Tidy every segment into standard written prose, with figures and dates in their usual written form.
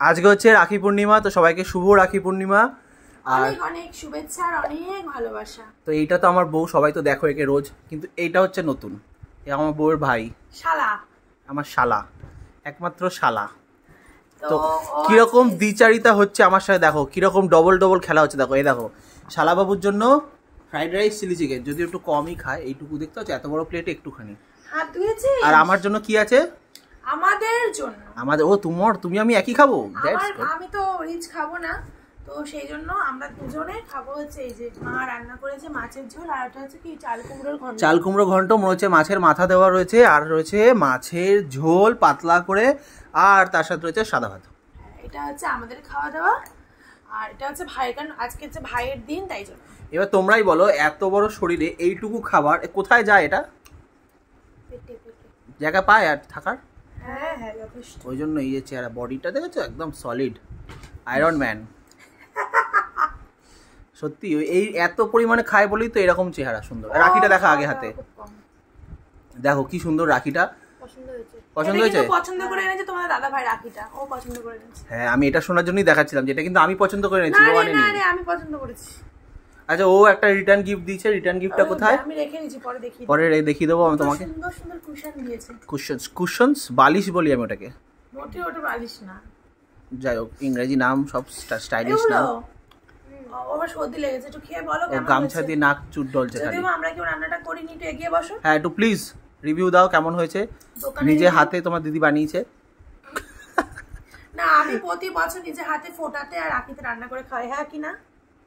আজকে হচ্ছে রাখি পূর্ণিমা, তো সবাইকে শুভ রাখি পূর্ণিমা। অনেক অনেক শুভেচ্ছা আর অনেক ভালোবাসা। তো এইটা তো আমার বউ, সবাই তো দেখো একে রোজ, কিন্তু এইটা হচ্ছে নতুন। এ আমার বউয়ের ভাই, শালা, আমার শালা, একমাত্র শালা। তো তো কিরকম দ্বিচারিতা হচ্ছে আমার সাথে, দেখো কিরকম ডবল ডবল খেলা হচ্ছে। দেখো এই দেখো, শালা বাবুর জন্য ফ্রাইড রাইস চিলি চিকেন, যদি একটু কমই খায়, এইটুকু দেখতে হচ্ছে, এত বড় প্লেটে একটুখানি। হাত ধুয়েছি। আর আমার জন্য কি আছে? আমাদের জন্য। আমাদের, ও তোমার, তুমি আমি একই খাবো। আমি তো রিচ খাবো না, তো সেই জন্য আমরা দুজনে খাবো হচ্ছে এই যে মা রান্না করেছে মাছের ঝোল, আর ওটা হচ্ছে কি চাল কুমড়োর ঘন্ট। চাল কুমড়ো ঘন্ট, মনে হচ্ছে মাছের মাথা দেওয়া রয়েছে, আর রয়েছে মাছের ঝোল পাতলা করে, আর তার সাথে রয়েছে সাদা ভাত। এটা হচ্ছে আমাদের খাওয়া দাওয়া, আর এটা হচ্ছে ভাইয়ের, কারণ আজকে হচ্ছে ভাইয়ের দিন, তাই জন্য। এবার তোমরাই বলো, এত বড় শরীরে এইটুকু খাবার কোথায় যায়? এটা জায়গা পায় আর থাকার? হ্যাঁ হ্যাঁ, যথেষ্ট। ওই জন্য এই যে চেহারা, বডিটা দেখেছো, একদম সলিড আয়রন ম্যান। সত্যি এই এত পরিমাণে খায় বলেই তো এরকম চেহারা সুন্দর। রাখিটা দেখা আগে হাতে, দেখো কি সুন্দর রাখিটা। পছন্দ হয়েছে? পছন্দ করে এনেছে তোমাদের দাদা ভাই রাখিটা, ও পছন্দ করে এনেছে। হ্যাঁ, আমি এটা শোনার জন্যই দেখাচ্ছিলাম, যেটা কিন্তু আমি পছন্দ করে এনেছি, ও আনেনি। না, আমি পছন্দ করেছি। আচ্ছা, ও একটা রিটার্ন গিফট দিয়েছে, রিটার্ন গিফটটা কোথায়? আমি রেখে দিয়েছি, পরে দেখি, পরে দেখিয়ে দেবো আমি তোমাকে। সুন্দর সুন্দর কুশন দিয়েছে। কুশনস, বালিশ বলি আমি ওটাকে। মোটে ওটা বালিশ না, যাই হোক, ইংরেজি নাম সব স্টাইলিশ নাম। ওর সর্দি লেগেছে, একটু খেয়ে বলো কেমন হয়েছে। গামছা দিয়ে নাক চুট ডলছে খালি। যদিও আমরা কেউ রান্নাটা করিনি, একটু এগিয়ে বসো। হ্যাঁ, একটু প্লিজ রিভিউ দাও কেমন হয়েছে। নিজে হাতে তোমার দিদি বানিয়েছে। না, আমি প্রতি বছর নিজে হাতে ফোটাতে আর রাখিতে রান্না করে খাই। হ্যাঁ কি না?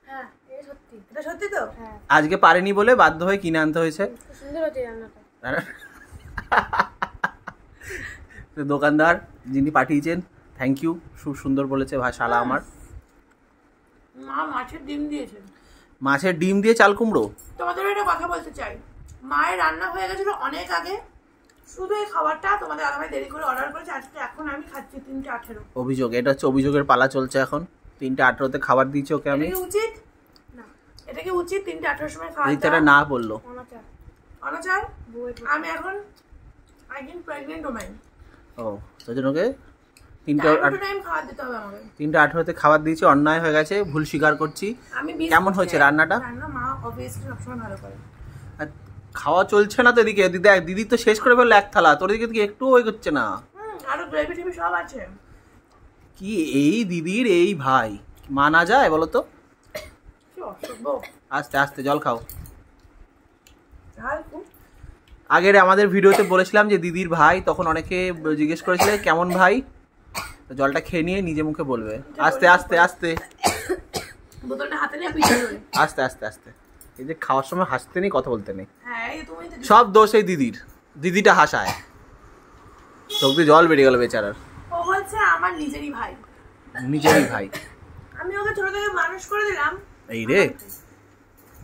হ্যাঁ, এটা সত্যি। এটা সত্যি তো? হ্যাঁ। আজকে পারেনি বলে বাধ্য হয়ে কিনে আনতে হয়েছে। সুন্দর হয়েছে রান্নাটা। দোকানদার যিনি পাঠিয়েছেন, থ্যাংক ইউ, খুব সুন্দর বলেছে ভাই শালা আমার। মা মাছের ডিম দিয়েছে। মাছের ডিম দিয়ে চাল কুমড়ো। তোমাদের একটা কথা বলতে চাই, মায়ের রান্না হয়ে গেছিল অনেক আগে, শুধু এই খাবারটা তোমাদের দাদাভাই দেরি করে অর্ডার করেছে আজকে, এখন আমি খাচ্ছি 3:18। অভিযোগ, এটা হচ্ছে অভিযোগের পালা চলছে এখন। 3:18-তে খাবার দিয়েছে ওকে আমি। এটা কি উচিত? না, এটা কি উচিত 3:18 সময় খাওয়া? এটা না বললো অনাচার। আমি এখন আই এম প্রেগন্যান্ট ওম্যান। ও, সেই জন্য ওকে 3:18 খাবার দিয়েছি, অন্যায় হয়ে গেছে, ভুল স্বীকার করছি। কেমন হয়েছে রান্নাটা? রান্না মা অবভিয়াসলি সবসময় ভালো করে। খাওয়া চলছে না তো এদিকে, দিদি তো শেষ করে ফেললো এক থালা, তোর দিকে একটু ওই করছে না। আরো গ্রেভি টেভি সব আছে। কি এই দিদির এই ভাই, মানা যায় বলো তো? আস্তে আস্তে জল খাও। আগের আমাদের ভিডিওতে বলেছিলাম যে দিদির ভাই, তখন অনেকে জিজ্ঞেস করেছিল কেমন ভাই, তো জলটা খেয়ে নিয়ে নিজে মুখে বলবে। আস্তে আস্তে আস্তে আস্তে আস্তে আস্তে। এই যে খাওয়ার সময় হাসতে নেই, কথা বলতে নেই, সব দোষ এই দিদির। দিদিটা হাসায়, চোখ দিয়ে জল বেরিয়ে গেল বেচারার। ও হচ্ছে আমার নিজেরই ভাই। নিজেরই ভাই। আমি ওকে ছোট থেকে মানুষ করে দিলাম। এই রে,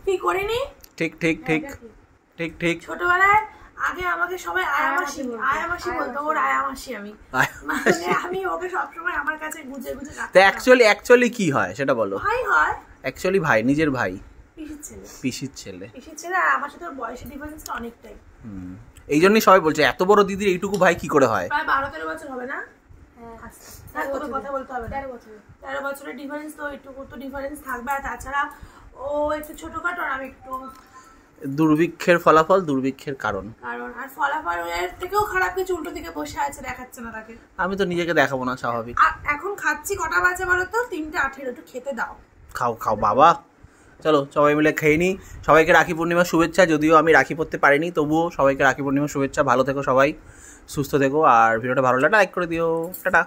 কি করিনি? ঠিক ঠিক ঠিক ঠিক ঠিক। ছোটবেলায় আগে আমাকে সবাই আয়ামাসি বলতো, ওর আয়ামাসি আমি, মানে আমি ওকে সবসময় আমার কাছে গুজে গুজে রাখতাম। তো অ্যাকচুয়ালি কি হয় সেটা বলো। ভাই হয় অ্যাকচুয়ালি ভাই, নিজের ভাই, পিসির ছেলে। আর আমার সাথে ওর বয়সের ডিফারেন্সটা অনেকটাই। এই জন্যই সবাই বলছে এত বড় দিদির এইটুকু ভাই কি করে হয়। প্রায় 12-13 বছর হবে না? হ্যাঁ, কথা বলতে হবে। 13 বছরের ডিফারেন্স, তো একটু তো ডিফারেন্স থাকবে। আর তাছাড়া ও একটু ছোটখাটো আর আমি একটু। দুর্ভিক্ষের ফলাফল, দুর্ভিক্ষের কারণ। আর ফলাফল এর থেকেও খারাপ কিছু উল্টো দিকে বসে আছে, দেখাচ্ছে না তাকে। আমি তো নিজেকে দেখাবো না, স্বাভাবিক। এখন খাচ্ছি, কটা বাজে বলো তো? 3:18। একটু খেতে দাও। খাও খাও বাবা, চলো সবাই মিলে খেয়ে নিই। সবাইকে রাখি পূর্ণিমার শুভেচ্ছা। যদিও আমি রাখি পড়তে পারিনি, তবুও সবাইকে রাখি পূর্ণিমার শুভেচ্ছা। ভালো থেকো সবাই, সুস্থ থেকো, আর ভিডিওটা ভালো লাগলে লাইক করে দিও। টাটা।